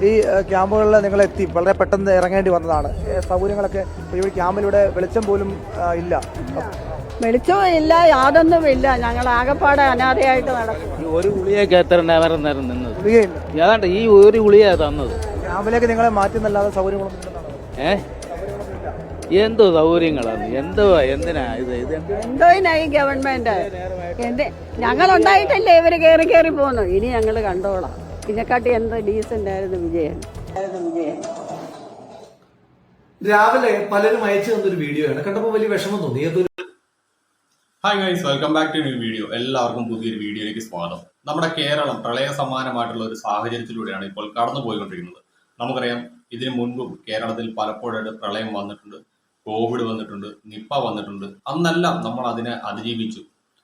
ഈ ക്യാമ്പുകളിൽ നിങ്ങളെത്തി വളരെ പെട്ടെന്ന് ഇറങ്ങേണ്ടി വന്നതാണ്. സൗകര്യങ്ങളൊക്കെ ഈ ക്യാമ്പിലൂടെ വെളിച്ചം പോലും ഇല്ല, വെളിച്ചവും ഇല്ല, യാതൊന്നുമില്ല. ഞങ്ങൾ ആകെപ്പാടെ അനാഥയായിട്ട് നടക്കും. ഒരു ഗുളിയൊക്കെ എത്ര നേരം നിന്നത് ഗുളികയില്ല. ഏതാണ്ട് ഈ ഒരു ഗുളിയാ തന്നത്. ക്യാമ്പിലേക്ക് നിങ്ങളെ മാറ്റുന്നല്ലാതെ സൗകര്യങ്ങളൊന്നും എന്തോ സൗകര്യങ്ങളാണ്, എന്തോ എന്തിനാ ഇത് എന്തോനായി ഗവൺമെന്റ് ഞങ്ങളുണ്ടായിട്ടല്ലേ ഇവര് കയറി പോന്നു. ഇനി ഞങ്ങൾ കണ്ടോളാം. ഇതിനെക്കാട്ടി എന്ത് ഡീസന്റ് ആയിരുന്നു വിജയൻ. രാവിലെ പലരും അയച്ചു തന്നൊരു വീഡിയോ ആണ്, കണ്ടപ്പോൾ വലിയ വിഷമം തോന്നി. Hi guys, welcome back to new video. എല്ലാവർക്കും പുതിയൊരു വീഡിയോയിലേക്ക് സ്വാഗതം. നമ്മുടെ കേരളം പ്രളയ സമാനമായിട്ടുള്ള ഒരു സാഹചര്യത്തിലൂടെയാണ് ഇപ്പോൾ കടന്നു പോയിക്കൊണ്ടിരിക്കുന്നത്. നമുക്കറിയാം, ഇതിനു മുൻപും കേരളത്തിൽ പലപ്പോഴായിട്ട് പ്രളയം വന്നിട്ടുണ്ട്, കോവിഡ് വന്നിട്ടുണ്ട്, നിപ്പ വന്നിട്ടുണ്ട്. അന്നെല്ലാം നമ്മൾ അതിനെ അതിജീവിച്ചു.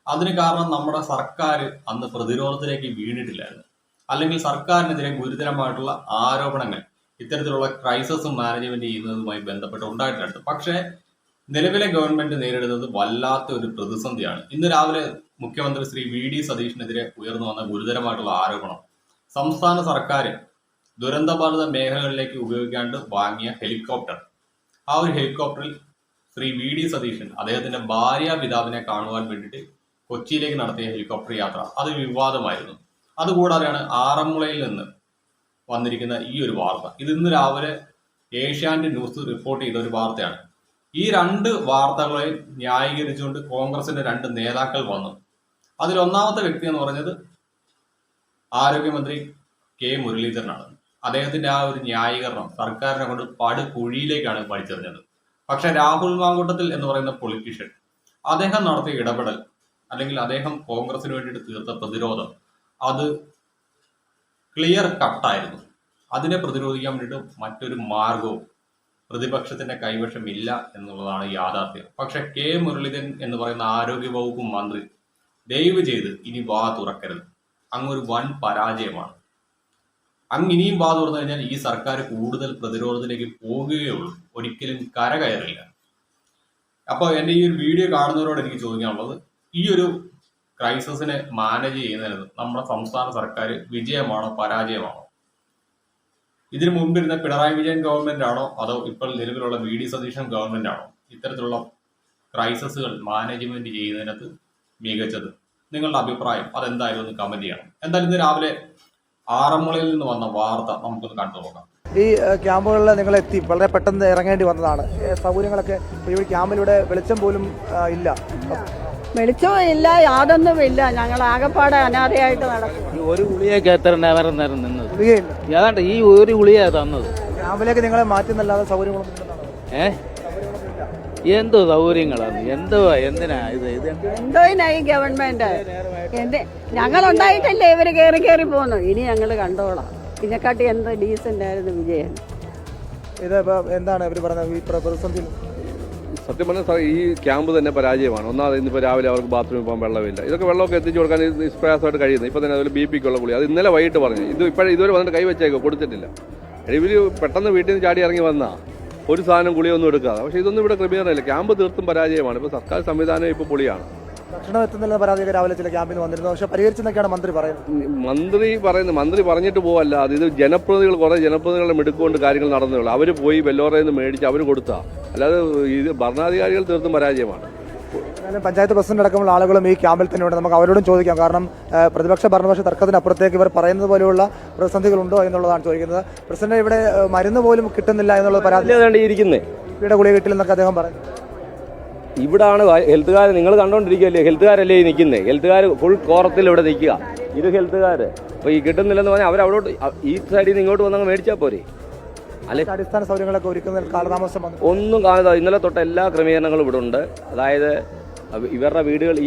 അതിന് കാരണം നമ്മുടെ സർക്കാർ അന്ന് പ്രതിരോധത്തിലേക്ക് വീണിട്ടില്ലായിരുന്നു, അല്ലെങ്കിൽ സർക്കാരിനെതിരെ ഗുരുതരമായിട്ടുള്ള ആരോപണങ്ങൾ ഇത്തരത്തിലുള്ള ക്രൈസിസ് മാനേജ്മെന്റ് ചെയ്യുന്നതുമായി ബന്ധപ്പെട്ട് ഉണ്ടായിട്ടുണ്ട്. പക്ഷേ നിലവിലെ ഗവൺമെന്റ് നേരിടുന്നത് വല്ലാത്ത ഒരു പ്രതിസന്ധിയാണ്. ഇന്ന് രാവിലെ മുഖ്യമന്ത്രി ശ്രീ വി ഡി സതീഷിനെതിരെ ഉയർന്നു വന്ന ഗുരുതരമായിട്ടുള്ള ആരോപണം, സംസ്ഥാന സർക്കാർ ദുരന്തബാധിത മേഖലകളിലേക്ക് ഉപയോഗിക്കാണ്ട് വാങ്ങിയ ഹെലികോപ്റ്റർ, ആ ഒരു ഹെലികോപ്റ്ററിൽ ശ്രീ വി ഡി സതീശൻ അദ്ദേഹത്തിന്റെ ഭാര്യ പിതാവിനെ കാണുവാൻ വേണ്ടിയിട്ട് കൊച്ചിയിലേക്ക് നടത്തിയ ഹെലികോപ്റ്റർ യാത്ര, അത് വിവാദമായിരുന്നു. അതുകൂടാതെയാണ് ആറന്മുളയിൽ നിന്ന് വന്നിരിക്കുന്ന ഈ ഒരു വാർത്ത. ഇത് ഇന്ന് രാവിലെ ഏഷ്യാനെറ്റ് ന്യൂസ് റിപ്പോർട്ട് ചെയ്ത ഒരു വാർത്തയാണ്. ഈ രണ്ട് വാർത്തകളെ ന്യായീകരിച്ചുകൊണ്ട് കോൺഗ്രസിന്റെ രണ്ട് നേതാക്കൾ വന്നു. അതിലൊന്നാമത്തെ വ്യക്തി എന്ന് പറഞ്ഞത് ആരോഗ്യമന്ത്രി കെ മുരളീധരനാണ്. അദ്ദേഹത്തിന്റെ ആ ഒരു ന്യായീകരണം സർക്കാരിനെ കൊണ്ട് പടുകുഴിയിലേക്കാണ് വലിച്ചെറിഞ്ഞത്. പക്ഷെ രാഹുൽ മാങ്കൂട്ടത്തിൽ എന്ന് പറയുന്ന പൊളിറ്റീഷ്യൻ, അദ്ദേഹം നടത്തിയ ഇടപെടൽ, അല്ലെങ്കിൽ അദ്ദേഹം കോൺഗ്രസിന് വേണ്ടിയിട്ട് തീർത്ത പ്രതിരോധം, അത് ക്ലിയർ കട്ടായിരുന്നു. അതിനെ പ്രതിരോധിക്കാൻ വേണ്ടിയിട്ട് മറ്റൊരു മാർഗവും പ്രതിപക്ഷത്തിന്റെ കൈവശമില്ല എന്നുള്ളതാണ് യാഥാർത്ഥ്യം. പക്ഷെ കെ മുരളീധരൻ എന്ന് പറയുന്ന ആരോഗ്യ വകുപ്പ് മന്ത്രി ദയവ് ചെയ്ത് ഇനി വാ തുറക്കരുത്. അങ്ങൊരു വൻ പരാജയമാണ്. അങ്ങ് ഇനിയും വാ തുറന്നു കഴിഞ്ഞാൽ ഈ സർക്കാർ കൂടുതൽ പ്രതിരോധത്തിലേക്ക് പോകുകയുള്ളൂ, ഒരിക്കലും കരകയറില്ല. അപ്പോൾ എൻ്റെ ഈ ഒരു വീഡിയോ കാണുന്നവരോട് എനിക്ക് ചോദിക്കാനുള്ളത്, ഈ ഒരു ക്രൈസിസിനെ മാനേജ് ചെയ്യുന്നതിന് നമ്മുടെ സംസ്ഥാന സർക്കാർ വിജയമാണോ പരാജയമാണോ? ഇതിനു മുൻപിരുന്ന പിണറായി വിജയൻ ഗവൺമെന്റ് ആണോ, അതോ ഇപ്പോൾ നിലവിലുള്ള വി ഡി സതീശൻ ഗവൺമെന്റ് ആണോ ഇത്തരത്തിലുള്ള ക്രൈസിസുകൾ മാനേജ്മെന്റ് ചെയ്യുന്നതിനകത്ത് മികച്ചത്? നിങ്ങളുടെ അഭിപ്രായം അതെന്തായാലും ഒന്ന് കമന്റ് ചെയ്യണം. എന്തായാലും ഇന്ന് രാവിലെ ആറന്മുളയിൽ നിന്ന് വന്ന വാർത്ത നമുക്കൊന്ന് കണ്ടു നോക്കാം. ഈ ക്യാമ്പുകളിൽ നിങ്ങളെത്തി വളരെ പെട്ടെന്ന് ഇറങ്ങേണ്ടി വന്നതാണ്. സൗകര്യങ്ങളൊക്കെ ഈ ക്യാമ്പിലൂടെ വെളിച്ചം പോലും ഇല്ല, വെളിച്ചവും ഇല്ല, യാതൊന്നുമില്ല. ഞങ്ങൾ ആകെപ്പാടെ അനാഥയായിട്ട് നടക്കും. ഒരു ഗുളിയൊക്കെ എത്ര നേരം നിന്നത്. ഗുളികയില്ല. ഏതാണ്ട് ഈ ഒരു ഗുളിയാ തന്നത്. ക്യാമ്പിലേക്ക് നിങ്ങളെ മാറ്റുന്നല്ലാതെ സൗകര്യങ്ങളൊന്നും എന്തോ സൗകര്യങ്ങളാണ്, എന്തോ എന്തിനാ ഇത് എന്തോനായി ഗവൺമെന്റ് ഞങ്ങളുണ്ടായിട്ടല്ലേ ഇവര് കയറി പോന്നു. ഇനി ഞങ്ങൾ കണ്ടോളാം. ഇതിനെക്കാട്ടി എന്ത് ഡീസന്റ് ആയിരുന്നു വിജയൻ. ഇത് എന്താണ് ഇവർ പറഞ്ഞത് ഈ പ്രതിസന്ധി? സത്യം പറഞ്ഞാൽ ഈ ക്യാമ്പ് തന്നെ പരാജയമാണ്. ഒന്നാമത് ഇന്നിപ്പോൾ രാവിലെ അവർക്ക് ബാത്റൂമിൽ പോകാൻ വെള്ളമില്ല. ഇതൊക്കെ വെള്ളമൊക്കെ എത്തിച്ചു കൊടുക്കാൻ നിഷ്പ്രയാസമായിട്ട് കഴിയുന്നത്. ഇപ്പോൾ തന്നെ അതുപോലെ BP-ക്കുള്ള ഗുളി, അത് ഇന്നലെ വൈകിട്ട് പറഞ്ഞു. ഇതുവരെ വന്നിട്ട് കൈവച്ചേക്കോ, കൊടുത്തിട്ടില്ല. ഇവർ പെട്ടെന്ന് വീട്ടിൽ നിന്ന് ചാടി ഇറങ്ങി വന്നാൽ ഒരു സാധനം ഗുളിയൊന്നും എടുക്കാതെ. പക്ഷേ ഇതൊന്നും ഇവിടെ ക്രമീകരണമില്ല. ക്യാമ്പ് തീർത്തും പരാജയമാണ്. ഇപ്പോൾ സർക്കാർ സംവിധാനം ഇപ്പോൾ പൊളിയാണ്. ഭക്ഷണം എത്തുന്നില്ല പരാതിയൊക്കെ രാവിലെ ചില ക്യാമ്പിൽ വന്നിരുന്നു, പക്ഷെ പരിഹരിച്ചെന്നൊക്കെയാണ് മന്ത്രി പറയുന്നത്. മന്ത്രി പറഞ്ഞിട്ട് പോവല്ല, അത് ഇത് ജനപ്രതിനിധികൾ, കുറേ ജനപ്രതിനിധികളുടെ മിടുക്കൊണ്ട് കാര്യങ്ങൾ നടന്നുള്ളൂ. അവർ പോയി വെല്ലോറയിൽ നിന്ന് മേടിച്ച് അവർ കൊടുത്താൽ, അല്ലാതെ ഇത് ഭരണാധികാരികൾ തീർത്തും പരാജയമാണ്. പഞ്ചായത്ത് പ്രസിഡന്റ് അടക്കമുള്ള ആളുകളും ഈ ക്യാമ്പിൽ തന്നെ ഉണ്ട്. നമുക്ക് അവരോടും ചോദിക്കാം. കാരണം പ്രതിപക്ഷ ഭരണപക്ഷ തർക്കത്തിനപ്പുറത്തേക്ക് ഇവർ പറയുന്നത് പോലെയുള്ള പ്രതിസന്ധികളുണ്ടോ എന്നുള്ളതാണ് ചോദിക്കുന്നത്. പ്രസിഡന്റ്, ഇവിടെ മരുന്ന് പോലും കിട്ടുന്നില്ല എന്നുള്ള പരാതി ഇവിടെ ഗുളിക കിട്ടില്ലെന്നൊക്കെ അദ്ദേഹം പറയുന്നു. ഇവിടാണ് ഹെൽത്തുകാർ, നിങ്ങൾ കണ്ടോണ്ടിരിക്കുകയല്ലേ, ഹെൽത്തുകാരല്ലേ ഈ നിൽക്കുന്നത്. ഹെൽത്തുകാർ ഫുൾ കോറത്തിൽ ഇവിടെ നിൽക്കുക. ഇത് ഹെൽത്തുകാർ. അപ്പോൾ ഈ കിട്ടുന്നില്ലെന്ന് പറഞ്ഞാൽ അവരവിടോട്ട് ഈ സൈഡിൽ നിന്ന് ഇങ്ങോട്ട് വന്നങ്ങ് മേടിച്ചാൽ പോരെ. അല്ലെ, അടിസ്ഥാന സൗകര്യങ്ങളൊക്കെ ഒരുക്കുന്നതിൽ കാലതാമസം ഒന്നും കാണുക. ഇന്നലെ തൊട്ട് എല്ലാ ക്രമീകരണങ്ങളും ഇവിടെ ഉണ്ട്. അതായത് ഇവരുടെ വീടുകൾ,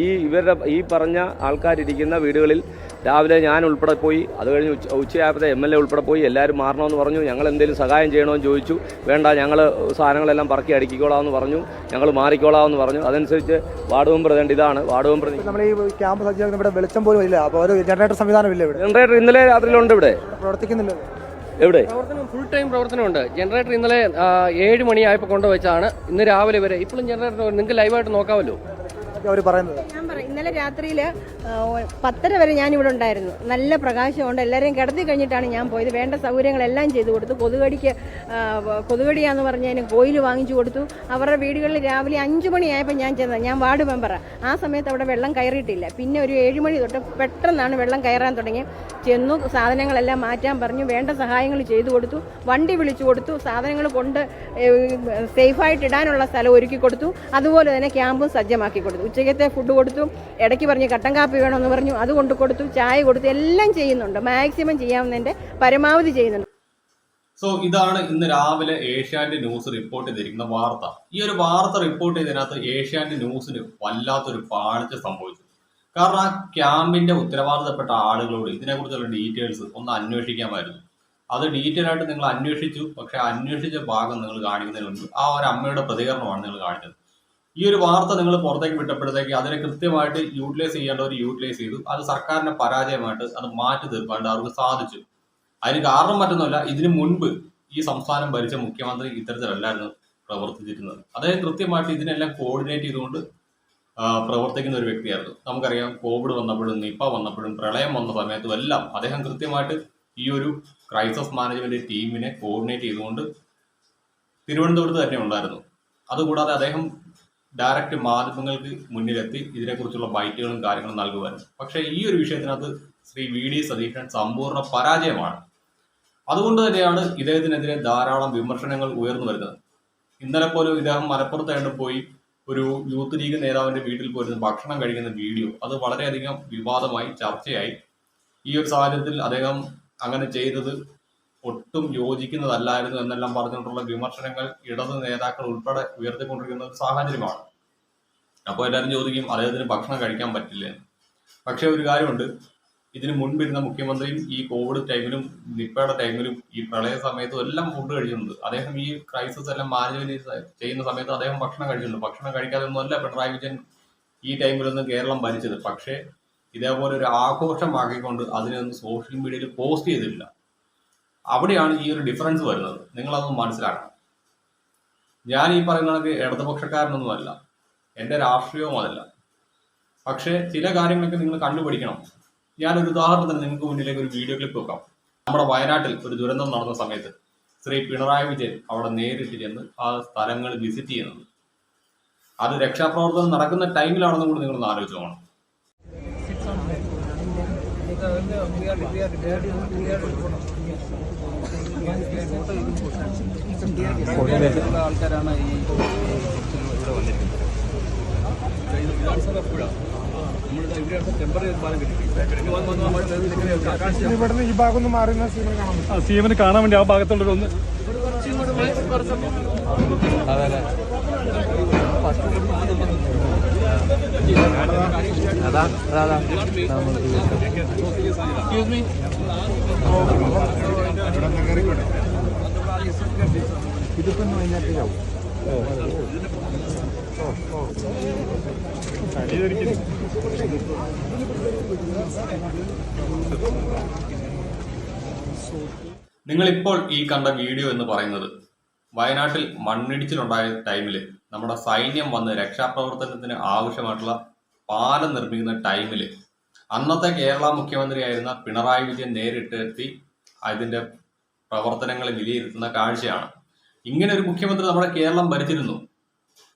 ഈ പറഞ്ഞ ആൾക്കാരിരിക്കുന്ന വീടുകളിൽ രാവിലെ ഞാൻ ഉൾപ്പെടെ പോയി, അത് കഴിഞ്ഞ് ഉച്ചയായപ്പോഴത്തെ MLA ഉൾപ്പെടെ പോയി. എല്ലാവരും മാറണമെന്ന് പറഞ്ഞു. ഞങ്ങൾ എന്തെങ്കിലും സഹായം ചെയ്യണമെന്ന് ചോദിച്ചു. വേണ്ട, ഞങ്ങൾ സാധനങ്ങളെല്ലാം പറക്കി അടുക്കിക്കോളാമെന്ന് പറഞ്ഞു. ഞങ്ങൾ മാറിക്കോളാമെന്ന് പറഞ്ഞു. അതനുസരിച്ച് വാർഡ് മെമ്പർ ഇതാണ് വാർഡ് മെമ്പർ. നമ്മൾ ഈ ക്യാമ്പ് സജ്ജീകരണം ഇവിടെ വെളിച്ചം പോലും ഇല്ല. അപ്പോൾ ഒരു ജനറേറ്റർ സംവിധാനം ഇല്ല ഇവിടെ. ജനറേറ്റർ ഇന്നലെ രാത്രിയിലുണ്ട് ഇവിടെ. പ്രവർത്തിക്കുന്നില്ല. എവിടെ? Full time പ്രവർത്തനമുണ്ട്. ജനറേറ്റർ ഇന്നലെ 7 മണിയായപ്പോൾ കൊണ്ടുവച്ചാണ് ഇന്ന് രാവിലെ വരെ. ഇപ്പോഴും ജനറേറ്റർ നിങ്ങൾക്ക് ലൈവായിട്ട് നോക്കാമല്ലോ. അവർ പറയുന്നത് ഞാൻ പറയും, ഇന്നലെ രാത്രിയിൽ 10:30 വരെ ഞാനിവിടെ ഉണ്ടായിരുന്നു. നല്ല പ്രകാശമുണ്ട്. എല്ലാവരെയും കിടത്തി കഴിഞ്ഞിട്ടാണ് ഞാൻ പോയത്. വേണ്ട സൗകര്യങ്ങളെല്ലാം ചെയ്തു കൊടുത്തു. കൊതുകടിയാന്ന് പറഞ്ഞതിന് കോയിൽ വാങ്ങിച്ചു കൊടുത്തു. അവരുടെ വീടുകളിൽ രാവിലെ 5 മണിയായപ്പോൾ ഞാൻ ചെന്നത്. ഞാൻ വാർഡ് മെമ്പറാണ്. ആ സമയത്ത് അവിടെ വെള്ളം കയറിയിട്ടില്ല. പിന്നെ ഒരു 7 മണി തൊട്ട് പെട്ടെന്നാണ് വെള്ളം കയറാൻ തുടങ്ങി. ചെന്നു, സാധനങ്ങളെല്ലാം മാറ്റാൻ പറഞ്ഞു. വേണ്ട സഹായങ്ങൾ ചെയ്തു കൊടുത്തു. വണ്ടി വിളിച്ചു കൊടുത്തു. സാധനങ്ങൾ കൊണ്ട് സേഫായിട്ട് ഇടാനുള്ള സ്ഥലം ഒരുക്കി കൊടുത്തു. അതുപോലെ തന്നെ ക്യാമ്പും സജ്ജമാക്കി കൊടുത്തു. ഉച്ചക്കത്തെ ഫുഡ് കൊടുത്തു. ഇടയ്ക്ക് പറഞ്ഞ് കട്ടൻ കാപ്പി വേണമെന്ന് പറഞ്ഞു, അത് കൊണ്ട് കൊടുത്തു. ചായ കൊടുത്തു. എല്ലാം ചെയ്യുന്നുണ്ട്. മാക്സിമം ചെയ്യാവുന്നതിന്റെ പരമാവധി ചെയ്യുന്നുണ്ട്. സോ ഇതാണ് ഇന്ന് രാവിലെ ഏഷ്യാനെറ്റ് ന്യൂസ് റിപ്പോർട്ട് ചെയ്തിരിക്കുന്ന വാർത്ത. ഈ ഒരു വാർത്ത റിപ്പോർട്ട് ചെയ്തതിനകത്ത് ഏഷ്യാനെറ്റ് ന്യൂസിന് വല്ലാത്തൊരു പാളിച്ച സംഭവിച്ചു. കാരണം ആ ക്യാമ്പിന്റെ ഉത്തരവാദിത്തപ്പെട്ട ആളുകളോട് ഇതിനെക്കുറിച്ചുള്ള ഡീറ്റെയിൽസ് ഒന്ന് അന്വേഷിക്കാമായിരുന്നു. അത് ഡീറ്റെയിൽ ആയിട്ട് നിങ്ങൾ അന്വേഷിച്ചു. പക്ഷെ അന്വേഷിച്ച ഭാഗം നിങ്ങൾ കാണിക്കുന്നതിന് മുൻപ് ആ ഒരു അമ്മയുടെ പ്രതികരണമാണ് നിങ്ങൾ കാണിച്ചത്. ഈ ഒരു വാർത്ത നിങ്ങൾ പുറത്തേക്ക് വിട്ടപ്പോഴത്തേക്ക് അതിനെ കൃത്യമായിട്ട് യൂട്ടിലൈസ് ചെയ്യേണ്ടവർ യൂട്ടിലൈസ് ചെയ്തു. അത് സർക്കാരിന്റെ പരാജയമായിട്ട് അത് മാറ്റി തീർക്കാണ്ട് അവർക്ക് സാധിച്ചു. അതിന് കാരണം മറ്റൊന്നുമല്ല, ഇതിനു മുൻപ് ഈ സംസ്ഥാനം ഭരിച്ച മുഖ്യമന്ത്രി ഇത്തരത്തിലല്ലായിരുന്നു പ്രവർത്തിച്ചിരുന്നത്. അദ്ദേഹം കൃത്യമായിട്ട് ഇതിനെല്ലാം കോർഡിനേറ്റ് ചെയ്തുകൊണ്ട് പ്രവർത്തിക്കുന്ന ഒരു വ്യക്തിയായിരുന്നു. നമുക്കറിയാം, കോവിഡ് വന്നപ്പോഴും നിപ്പ വന്നപ്പോഴും പ്രളയം വന്ന സമയത്തും എല്ലാം അദ്ദേഹം കൃത്യമായിട്ട് ഈ ഒരു ക്രൈസിസ് മാനേജ്മെന്റ് ടീമിനെ കോർഡിനേറ്റ് ചെയ്തുകൊണ്ട് തിരുവനന്തപുരത്ത് തന്നെ ഉണ്ടായിരുന്നു. അതുകൂടാതെ അദ്ദേഹം ഡയറക്റ്റ് മാധ്യമങ്ങൾക്ക് മുന്നിലെത്തി ഇതിനെക്കുറിച്ചുള്ള ബൈറ്റുകളും കാര്യങ്ങളും നൽകുവാനും. പക്ഷേ ഈ ഒരു വിഷയത്തിനകത്ത് ശ്രീ VD സതീശൻ സമ്പൂർണ്ണ പരാജയമാണ്. അതുകൊണ്ട് തന്നെയാണ് ഇദ്ദേഹത്തിനെതിരെ ധാരാളം വിമർശനങ്ങൾ ഉയർന്നു വരുന്നത്. ഇന്നലെ പോലും ഇദ്ദേഹം മലപ്പുറത്തായിട്ട് പോയി ഒരു യൂത്ത് ലീഗ് നേതാവിന്റെ വീട്ടിൽ പോയിരുന്ന ഭക്ഷണം കഴിക്കുന്ന വീഡിയോ അത് വളരെയധികം വിവാദമായി ചർച്ചയായി. ഈ ഒരു സാഹചര്യത്തിൽ അദ്ദേഹം അങ്ങനെ ചെയ്തത് ഒട്ടും യോജിക്കുന്നതല്ലായിരുന്നു എന്നെല്ലാം പറഞ്ഞുകൊണ്ടുള്ള വിമർശനങ്ങൾ ഇടത് നേതാക്കൾ ഉൾപ്പെടെ ഉയർത്തിക്കൊണ്ടിരിക്കുന്ന ഒരു സാഹചര്യമാണ്. അപ്പോൾ എല്ലാവരും ചോദിക്കും അദ്ദേഹത്തിന് ഭക്ഷണം കഴിക്കാൻ പറ്റില്ല എന്ന്. പക്ഷേ ഒരു കാര്യമുണ്ട്, ഇതിന് മുൻപിരുന്ന മുഖ്യമന്ത്രിയും ഈ കോവിഡ് ടൈമിലും നിപ്പയുടെ ടൈമിലും ഈ പ്രളയ സമയത്തും എല്ലാം ഫുഡ് കഴിച്ചിട്ടുണ്ട്. അദ്ദേഹം ഈ ക്രൈസിസ് എല്ലാം മാനേജ് ചെയ്യുന്ന സമയത്ത് അദ്ദേഹം ഭക്ഷണം കഴിച്ചിട്ടുണ്ട്. ഭക്ഷണം കഴിക്കാതെ ഒന്നുമല്ല പിണറായി വിജയൻ ഈ ടൈമിലൊന്നും കേരളം ഭരിച്ചത്. പക്ഷേ ഇതേപോലെ ഒരു ആഘോഷമാക്കിക്കൊണ്ട് അതിനൊന്നും സോഷ്യൽ മീഡിയയിൽ പോസ്റ്റ് ചെയ്തിട്ടില്ല. അവിടെയാണ് ഈ ഒരു ഡിഫറൻസ് വരുന്നത്. നിങ്ങളതൊന്ന് മനസ്സിലാക്കണം. ഞാൻ ഈ പറയുന്ന കണക്ക് ഇടതുപക്ഷക്കാരനൊന്നുമല്ല, എൻ്റെ രാഷ്ട്രീയവും അതല്ല. പക്ഷേ ചില കാര്യങ്ങളൊക്കെ നിങ്ങൾ കണ്ടുപിടിക്കണം. ഞാനൊരു ഉദാഹരണത്തിന് നിങ്ങൾക്ക് മുന്നിലേക്ക് ഒരു വീഡിയോ ക്ലിപ്പ് വെക്കാം. നമ്മുടെ വയനാട്ടിൽ ഒരു ദുരന്തം നടന്ന സമയത്ത് ശ്രീ പിണറായി വിജയൻ അവിടെ നേരിട്ട് ചെന്ന് ആ സ്ഥലങ്ങൾ വിസിറ്റ് ചെയ്യുന്നത്, അത് രക്ഷാപ്രവർത്തനം നടക്കുന്ന ടൈമിലാണെന്നും കൂടി നിങ്ങളൊന്ന് ആലോചിച്ച് നോക്കണം. ആൾക്കാരാണ് ഈ ഇവിടെ വന്നിരിക്കുന്നത്. ഇവിടുന്ന് ഈ ഭാഗം ഒന്ന് മാറുന്ന സീമന് കാണാൻ വേണ്ടി ആ ഭാഗത്തുള്ളൊരു ഒന്ന് ഇതിപ്പോ വൈകുന്നേരത്തേക്കാവും. നിങ്ങളിപ്പോൾ ഈ കണ്ട വീഡിയോ എന്ന് പറയുന്നത് വയനാട്ടിൽ മണ്ണിടിച്ചിലുണ്ടായ ടൈമിൽ നമ്മുടെ സൈന്യം വന്ന് രക്ഷാപ്രവർത്തനത്തിന് ആവശ്യമായിട്ടുള്ള പാലം നിർമ്മിക്കുന്ന ടൈമിൽ അന്നത്തെ കേരള മുഖ്യമന്ത്രിയായിരുന്ന പിണറായി വിജയൻ നേരിട്ടെത്തി അതിന്റെ പ്രവർത്തനങ്ങളെ വിലയിരുത്തുന്ന കാഴ്ചയാണ്. ഇങ്ങനെ ഒരു മുഖ്യമന്ത്രി നമ്മുടെ കേരളം ഭരിച്ചിരുന്നു.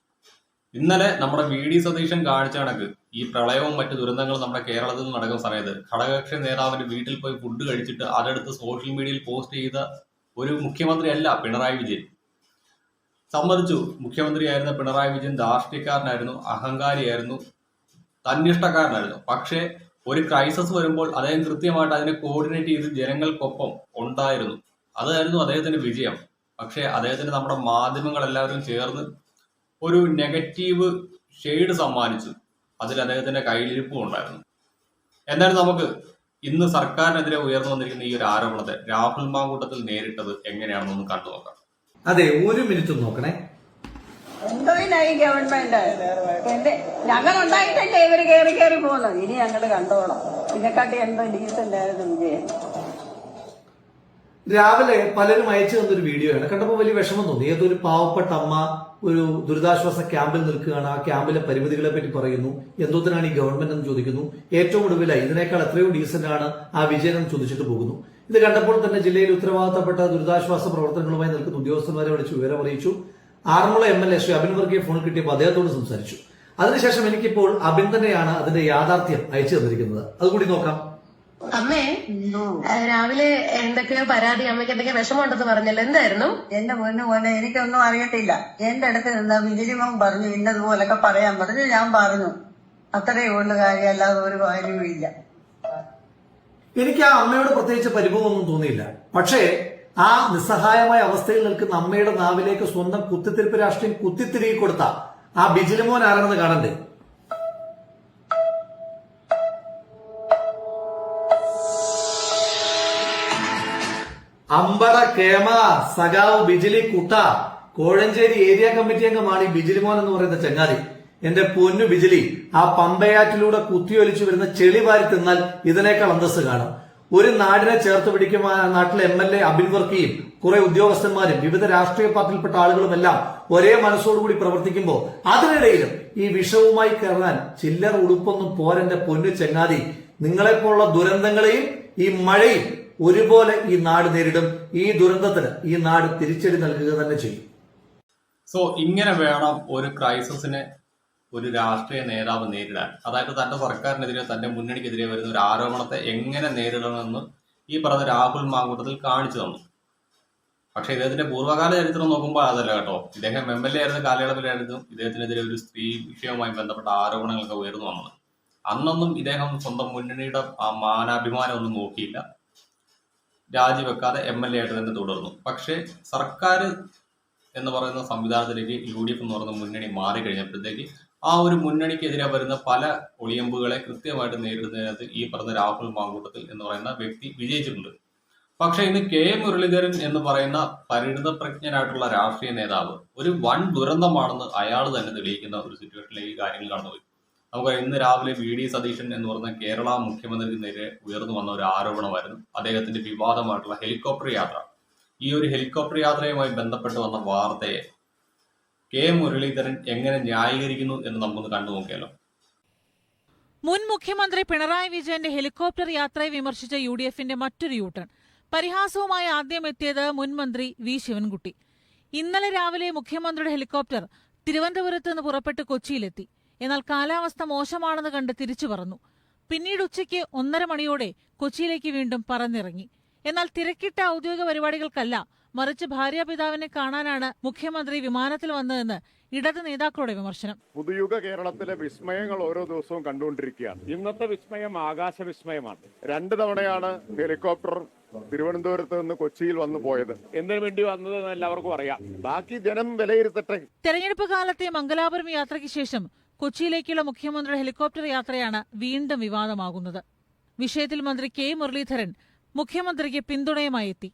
ഇന്നലെ നമ്മുടെ VD സതീശൻ കാണിച്ച കണക്ക് ഈ പ്രളയവും മറ്റു ദുരന്തങ്ങളും നമ്മുടെ കേരളത്തിൽ നിന്ന് നടക്കുന്ന സമയത്ത് ഘടകകക്ഷി നേതാവിന്റെ വീട്ടിൽ പോയി ഫുഡ് കഴിച്ചിട്ട് അതെടുത്ത് സോഷ്യൽ മീഡിയയിൽ പോസ്റ്റ് ചെയ്ത ഒരു മുഖ്യമന്ത്രിയല്ല പിണറായി വിജയൻ. സമ്മതിച്ചു, മുഖ്യമന്ത്രിയായിരുന്ന പിണറായി വിജയൻ ധാർഷ്ട്യക്കാരനായിരുന്നു, അഹങ്കാരിയായിരുന്നു, തന്നിഷ്ടക്കാരനായിരുന്നു. പക്ഷേ ഒരു ക്രൈസിസ് വരുമ്പോൾ അദ്ദേഹം കൃത്യമായിട്ട് അതിനെ കോർഡിനേറ്റ് ചെയ്ത് ജനങ്ങൾക്കൊപ്പം ഉണ്ടായിരുന്നു. അതായിരുന്നു അദ്ദേഹത്തിന്റെ വിജയം. പക്ഷേ അദ്ദേഹത്തിന് നമ്മുടെ മാധ്യമങ്ങളെല്ലാവരും ചേർന്ന് ഒരു നെഗറ്റീവ് ഷെയ്ഡ് സമ്മാനിച്ചു. അതിൽ അദ്ദേഹത്തിന്റെ കയ്യിലിരിപ്പും ഉണ്ടായിരുന്നു. എന്തായാലും നമുക്ക് ഇന്ന് സർക്കാരിനെതിരെ ഉയർന്നു വന്നിരിക്കുന്ന ഈ ഒരു ആരോപണത്തെ രാഹുൽ മാങ്കൂട്ടത്തിൽ നേരിട്ടത് എങ്ങനെയാണെന്നൊന്ന് കണ്ടു നോക്കാം. അതെ, ഒരു മിനിറ്റ് നോക്കണേ. എന്തോ ഈ ഗവൺമെന്റ് ഞങ്ങൾ ഉണ്ടായിട്ടല്ലേ ഇവര് കയറി പോകുന്നത്. ഇനി ഞങ്ങൾ കണ്ടോളാം. ഇതിനെക്കാട്ടി എന്തോ ഡീസന്റ് ആയിരുന്നു വിജയൻ. രാവിലെ പലരും അയച്ചു തന്നൊരു വീഡിയോ ആണ്. കണ്ടപ്പോൾ വലിയ വിഷമം തോന്നി. ഏതൊരു പാവപ്പെട്ട അമ്മ ഒരു ദുരിതാശ്വാസ ക്യാമ്പിൽ നിൽക്കുകയാണ്. ആ ക്യാമ്പിലെ പരിമിതികളെ പറ്റി പറയുന്നു. എന്തോത്തിനാണ് ഈ ഗവൺമെന്റ് എന്ന് ചോദിക്കുന്നു. ഏറ്റവും ഒടുവിലായി ഇതിനേക്കാൾ എത്രയോ ഡീസന്റ് ആണ് ആ വിജയൻ എന്ന് ചോദിച്ചിട്ട് പോകുന്നു. ഇത് കണ്ടപ്പോൾ തന്നെ ജില്ലയിൽ ഉത്തരവാദിത്തപ്പെട്ട ദുരിതാശ്വാസ പ്രവർത്തനങ്ങളുമായി നിൽക്കുന്ന ഉദ്യോഗസ്ഥന്മാരെ വിളിച്ച് വിവരം അറിയിച്ചു. ആറന്മുള MLA ശ്രീ അബിൻ വർഗീയെ ഫോൺ കിട്ടിയപ്പോൾ അദ്ദേഹത്തോട് സംസാരിച്ചു. അതിനുശേഷം എനിക്കിപ്പോൾ അബിൻ തന്നെയാണ് അതിന്റെ യാഥാർത്ഥ്യം അയച്ചു തന്നിരിക്കുന്നത്. അതുകൂടി നോക്കാം. അമ്മേ, രാവിലെ എന്തൊക്കെയോ പരാതി, അമ്മയ്ക്ക് എന്തൊക്കെയോ വിഷമമുണ്ടെന്ന് പറഞ്ഞല്ലോ, എന്തായിരുന്നു? എന്റെ പോലെ എനിക്കൊന്നും അറിയത്തില്ല. എന്റെ അടുത്ത് നിന്ന് വിജിലിമം പറഞ്ഞു ഇന്നതുപോലൊക്കെ പറയാൻ പറഞ്ഞു. ഞാൻ പറഞ്ഞു. അത്രയേ ഉള്ള കാര്യം, അല്ലാതെ ഒരു കാര്യവും ഇല്ല. എനിക്ക് ആ അമ്മയോട് പ്രത്യേകിച്ച് പരിഭവമൊന്നും തോന്നിയില്ല. പക്ഷേ ആ നിസ്സഹായമായ അവസ്ഥയിൽ നിൽക്കുന്ന അമ്മയുടെ നാവിലേക്ക് സ്വന്തം കുത്തിത്തിരിപ്പ് രാഷ്ട്രീയം കുത്തിത്തിരികെ കൊടുത്ത ആ ബിജിലിമോൻ ആരാണെന്ന് കാണണ്ടേ? അമ്പട കേമ സഖാവ് ബിജിലി കുട്ട കോഴഞ്ചേരി ഏരിയ കമ്മിറ്റി അംഗമാണ് ഈ ബിജിലിമോൻ എന്ന് പറയുന്ന ചങ്ങാതി. എന്റെ പൊന്നു ബിജിലി, ആ പമ്പയാറ്റിലൂടെ കുത്തിയൊലിച്ചു വരുന്ന ചെളി വാരി തിന്നാൽ ഇതിനേക്കാൾ അന്തസ്സ് കാണും. ഒരു നാടിനെ ചേർത്ത് പിടിക്കുന്ന നാട്ടിലെ MLA അബിൻ വർക്കിയും കുറെ ഉദ്യോഗസ്ഥന്മാരും വിവിധ രാഷ്ട്രീയ പാർട്ടിയിൽപ്പെട്ട ആളുകളുമെല്ലാം ഒരേ മനസ്സോടുകൂടി പ്രവർത്തിക്കുമ്പോൾ അതിനിടയിലും ഈ വിഷവുമായി കയറാൻ ചില്ലറ ഉടുപ്പൊന്നും പോരെന്റെ പൊന്നു ചങ്ങാതി. നിങ്ങളെപ്പോലുള്ള ദുരന്തങ്ങളെയും ഈ മഴയും ഒരുപോലെ ഈ നാട് നേരിടും. ഈ ദുരന്തത്തിന് ഈ നാട് തിരിച്ചടി നൽകുക തന്നെ ചെയ്യും. സോ ഇങ്ങനെ വേണം ഒരു ക്രൈസിസിനെ ഒരു രാഷ്ട്രീയ നേതാവ് നേരിടാൻ. അതായത് തന്റെ സർക്കാരിനെതിരെ, തന്റെ മുന്നണിക്കെതിരെ വരുന്ന ഒരു ആരോപണത്തെ എങ്ങനെ നേരിടണമെന്ന് ഈ പറഞ്ഞ രാഹുൽ മാങ്കൂട്ടത്തിൽ കാണിച്ചു തന്നു. പക്ഷെ ഇദ്ദേഹത്തിന്റെ പൂർവ്വകാല ചരിത്രം നോക്കുമ്പോൾ അതല്ല കേട്ടോ. ഇദ്ദേഹം MLA ആയിരുന്ന കാലയളവിലായിരുന്നു ഇദ്ദേഹത്തിനെതിരെ ഒരു സ്ത്രീ വിഷയവുമായി ബന്ധപ്പെട്ട ആരോപണങ്ങളൊക്കെ ഉയർന്നു വന്നത്. അന്നൊന്നും ഇദ്ദേഹം സ്വന്തം മുന്നണിയുടെ ആ മാനാഭിമാനം ഒന്നും നോക്കിയില്ല. രാജിവെക്കാതെ MLA ആയിട്ട് തന്നെ തുടർന്നു. പക്ഷേ സർക്കാർ എന്ന് പറയുന്ന സംവിധാനത്തിലേക്ക് UDF എന്ന് പറയുന്ന മുന്നണി മാറിക്കഴിഞ്ഞപ്പോഴത്തേക്ക് ആ ഒരു മുന്നണിക്കെതിരെ വരുന്ന പല ഒളിയമ്പുകളെ കൃത്യമായിട്ട് നേരിടുന്നതിനകത്ത് ഈ പറഞ്ഞ രാഹുൽ മാങ്കൂട്ടത്തിൽ എന്ന് പറയുന്ന വ്യക്തി വിജയിച്ചിട്ടുണ്ട്. പക്ഷെ ഇന്ന് K മുരളീധരൻ എന്ന് പറയുന്ന പരിണിതപ്രജ്ഞനായിട്ടുള്ള രാഷ്ട്രീയ നേതാവ് ഒരു വൻ ദുരന്തമാണെന്ന് അയാൾ തന്നെ തെളിയിക്കുന്ന ഒരു സിറ്റുവേഷനിലേക്ക് കാര്യങ്ങൾ കടന്നുപോയി. നമുക്ക് ഇന്ന് രാവിലെ VD സതീശൻ എന്ന് പറയുന്ന കേരള മുഖ്യമന്ത്രിക്കെതിരെ ഉയർന്നു വന്ന ഒരു ആരോപണമായിരുന്നു അദ്ദേഹത്തിന്റെ വിവാദമായിട്ടുള്ള ഹെലികോപ്റ്റർ യാത്ര. ഈ ഒരു ഹെലികോപ്റ്റർ യാത്രയുമായി ബന്ധപ്പെട്ട് വന്ന വാർത്തയെ K മുരളീധരൻ എങ്ങനെ ന്യായീകരിക്കുന്നു എന്ന് നമുക്കൊന്ന് കണ്ടു നോക്കിയാലോ. മുൻ മുഖ്യമന്ത്രി പിണറായി വിജയന്റെ ഹെലികോപ്റ്റർ യാത്രയെ വിമർശിച്ച UDFന്റെ മറ്റൊരു യൂട്ടേൺ. പരിഹാസവുമായി ആദ്യം എത്തിയത് മുൻ മന്ത്രി V ശിവൻകുട്ടി. ഇന്നലെ രാവിലെ മുഖ്യമന്ത്രിയുടെ ഹെലികോപ്റ്റർ തിരുവനന്തപുരത്ത് നിന്ന് പുറപ്പെട്ട് കൊച്ചിയിലെത്തി. എന്നാൽ കാലാവസ്ഥ മോശമാണെന്ന് കണ്ട് തിരിച്ചു പറന്നു. പിന്നീട് ഉച്ചയ്ക്ക് 1:30 മണിയോടെ കൊച്ചിയിലേക്ക് വീണ്ടും പറന്നിറങ്ങി. എന്നാൽ തിരക്കിട്ട ഔദ്യോഗിക പരിപാടികൾക്കല്ല, മറിച്ച് ഭാര്യാപിതാവിനെ കാണാനാണ് മുഖ്യമന്ത്രി വിമാനത്തിൽ വന്നതെന്ന് ഇടത് നേതാക്കളുടെ വിമർശനം. പുതുയുഗ കേരളത്തിലെ വിസ്മയങ്ങൾ ഓരോ ദിവസവും കണ്ടുകൊണ്ടിരിക്കുകയാണ്. ഇന്നത്തെ വിസ്മയം ആകാശ വിസ്മയമാണ്. 2 തവണയാണ് ഹെലികോപ്റ്റർ തിരുവനന്തപുരത്ത് നിന്ന് കൊച്ചിയിൽ വന്നു പോയത്. എന്തിനു വേണ്ടി വന്നതെന്ന് എല്ലാവർക്കും അറിയാം. ബാക്കി ജനം വിലയിരുത്തട്ടെ. തെരഞ്ഞെടുപ്പ് കാലത്തെ മംഗലാപുരം യാത്രയ്ക്ക് ശേഷം കൊച്ചിയിലേക്കുള്ള മുഖ്യമന്ത്രിയുടെ ഹെലികോപ്റ്റർ യാത്രയാണ് വീണ്ടും വിവാദമാകുന്നത്. വിഷയത്തിൽ മന്ത്രി K മുരളീധരൻ മുഖ്യമന്ത്രിക്ക് പിന്തുണയുമായി എത്തി.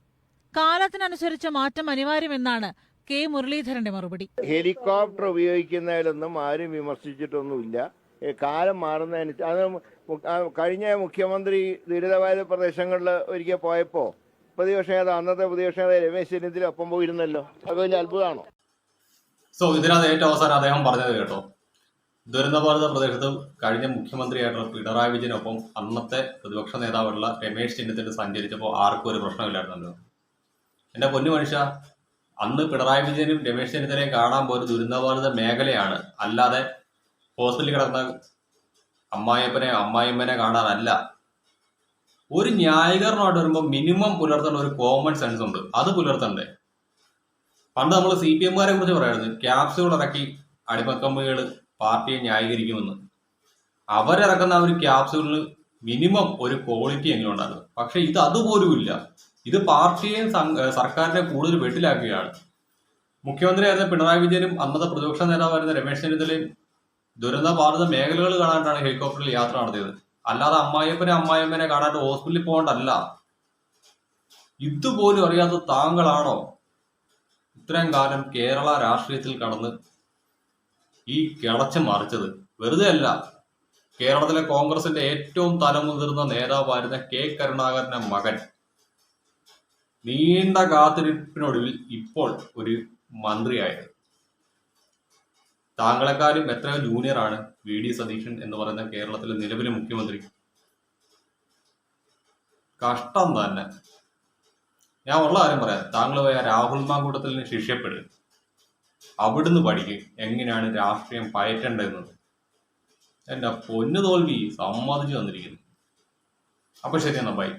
കാലത്തിനനുസരിച്ച മാറ്റം അനിവാര്യമെന്നാണ് K മുരളീധരന്റെ മറുപടി. ഹെലികോപ്റ്റർ ഉപയോഗിക്കുന്നതിലൊന്നും ആരും വിമർശിച്ചിട്ടൊന്നുമില്ല. കാലം മാറുന്നതിന് അത് കഴിഞ്ഞ മുഖ്യമന്ത്രി ദുരിതബാധിത പ്രദേശങ്ങളിൽ ഒരിക്കൽ പോയപ്പോൾ പ്രതിപക്ഷ നേതാവ്, അന്നത്തെ പ്രതിപക്ഷ നേതാവ് രമേശ് ചെന്നിത്തല ഒപ്പം പോയിരുന്നല്ലോ. അത് വലിയ അത്ഭുതമാണോ? സോ ഇതിനകത്ത് ഏറ്റവും അവസാനം അദ്ദേഹം പറഞ്ഞത് കേട്ടോ, ദുരന്തബാധിത പ്രദേശത്ത് കഴിഞ്ഞ മുഖ്യമന്ത്രിയായിട്ടുള്ള പിണറായി വിജയനൊപ്പം അന്നത്തെ പ്രതിപക്ഷ നേതാവുള്ള രമേശ് ചെന്നിത്തല സഞ്ചരിച്ചപ്പോൾ ആർക്കും ഒരു പ്രശ്നമില്ലായിരുന്നല്ലോ. എന്റെ പൊന്നു മനുഷ്യ, അന്ന് പിണറായി വിജയനും രമേശ് ചെന്നിത്തലയും കാണാൻ പോയ ദുരന്തബാധിത മേഖലയാണ്, അല്ലാതെ ഹോസ്പിറ്റലിൽ കിടന്ന അമ്മായിയമ്മനെ കാണാനല്ല. ഒരു ന്യായീകരണമായിട്ട് വരുമ്പോൾ മിനിമം പുലർത്തേണ്ട ഒരു കോമൺ സെൻസ് ഉണ്ട്, അത് പുലർത്തണ്ടേ? പണ്ട് നമ്മൾ CPMകാരെ കുറിച്ച് പറയായിരുന്നു, ക്യാപ്സ്യൂൾ ഇറക്കി അടിമക്കമ്മികൾ പാർട്ടിയെ ന്യായീകരിക്കുമെന്ന്. അവരിറക്കുന്ന ഒരു ക്യാപ്സ്യൂളിന് മിനിമം ഒരു ക്വാളിറ്റി എങ്കിലും ഉണ്ടായിരുന്നു. പക്ഷെ ഇത് അതുപോലുമില്ല. ഇത് പാർട്ടിയെയും സർക്കാരിനെ കൂടുതൽ വെട്ടിലാക്കുകയാണ്. മുഖ്യമന്ത്രിയായിരുന്ന പിണറായി വിജയനും അന്നത്തെ പ്രതിപക്ഷ നേതാവായിരുന്ന രമേശ് ചെന്നിത്തലയും ദുരന്തബാധിത മേഖലകൾ കാണാനാണ് ഹെലികോപ്റ്ററിൽ യാത്ര നടത്തിയത്, അല്ലാതെ അമ്മായിയമ്മനെ കാണാണ്ട് ഹോസ്പിറ്റലിൽ പോകണ്ടല്ല. ഇതുപോലും അറിയാത്ത താങ്കളാണോ ഇത്രയും കാലം കേരള രാഷ്ട്രീയത്തിൽ കടന്ന് ഈ കിളച്ച് മറിച്ചത്? വെറുതെ അല്ല, കേരളത്തിലെ കോൺഗ്രസിന്റെ ഏറ്റവും തലമുതിർന്ന നേതാവായിരുന്ന K കരുണാകരന്റെ മകൻ നീണ്ട കാത്തിരിപ്പിനൊടുവിൽ ഇപ്പോൾ ഒരു മന്ത്രിയായത്. താങ്കളെക്കാളും എത്രയോ ജൂനിയറാണ് VD സതീശൻ എന്ന് പറയുന്ന കേരളത്തിലെ നിലവിലെ മുഖ്യമന്ത്രി. കഷ്ടം തന്നെ. ഞാൻ ഉള്ള കാര്യം പറയാം, താങ്കൾ പോയ രാഹുൽ മാങ്കൂട്ടത്തിന് ശിഷ്യപ്പെടുക, അവിടുന്ന് പഠിക്കും എങ്ങനെയാണ് രാഷ്ട്രീയം പയറ്റേണ്ടതെന്നത്. എന്റെ പൊന്നു തോൽവി സമ്മതിച്ചു തന്നിരിക്കുന്നു. അപ്പൊ ശരി എന്നാ, ബൈ.